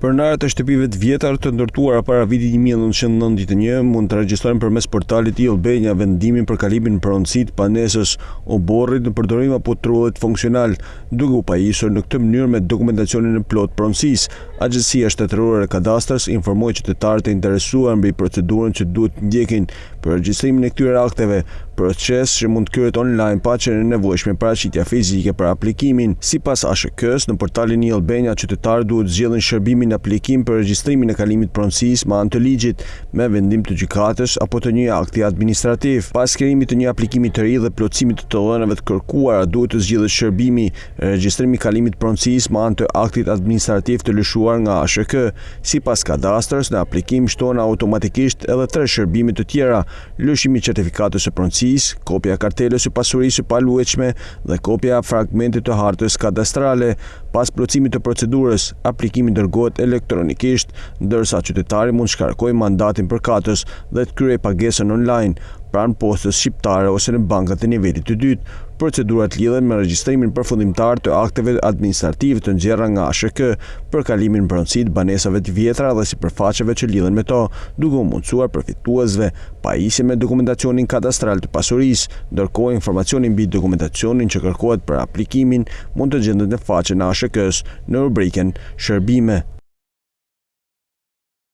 Pronaret e shtëpive të vjetër të ndërtuara para vitit 1991 mund të regjistrohen përmes portalit e-Albania vendimin për kalimin pronësit panesës o borrit në përdorim apo trullit funksional, duke u pajisur në këtë mënyrë me dokumentacionin e plot pronësisë. Agjencia Shtetërore e Kadastrës informoi qytetarët e interesuar mbi procedurën që duhet të ndjekin për regjistrimin e këtyre akteve, proces që mund të kryhet online pa qenë nevojshme paraqitja fizike për aplikimin. Sipas ASHK-s, në portalin e-Albania qytetarët duhet zgjedhin shërbimin aplikim për regjistrimin e kalimit pronësisë me anë të ligjit, me vendim të gjykatës apo të një akti administrativ. Pas krijimit të një aplikimi të ri dhe plotësimit të dhënave të kërkuara, duhet të zgjidhet shërbimi regjistrimi i kalimit pronësisë me anë të aktit administrativ të lëshuar nga ASHK. Sipas kadastrës, në aplikim shtohen automatikisht edhe 3 shërbime të tjera: lëshimi i certifikatës së pronësisë, kopja e kartelës së pasurisë së paluajtshme dhe kopja e fragmentit të hartës kadastrale. Pas plotësimit të procedurës, aplikimi dërgohet elektronikisht, ndërsa qytetari mund shkarkojë mandatin përkatës dhe të kryejë pagesën online pranë postës shqiptare ose në bankat e nivelit të dytë. Procedurat lidhen me regjistrimin përfundimtar të akteve administrative të nxjerra nga ASHK për kalimin pronësi të banesave të vjetra dhe sipërfaqeve që lidhen me to, duke u mundsuar përfituesve pajisje me dokumentacionin kadastral të pasurisë, ndërkohë informacioni mbi dokumentacionin që kërkohet për aplikimin mund të gjendet në faqen e ASHK-s në rubrikën Shërbime.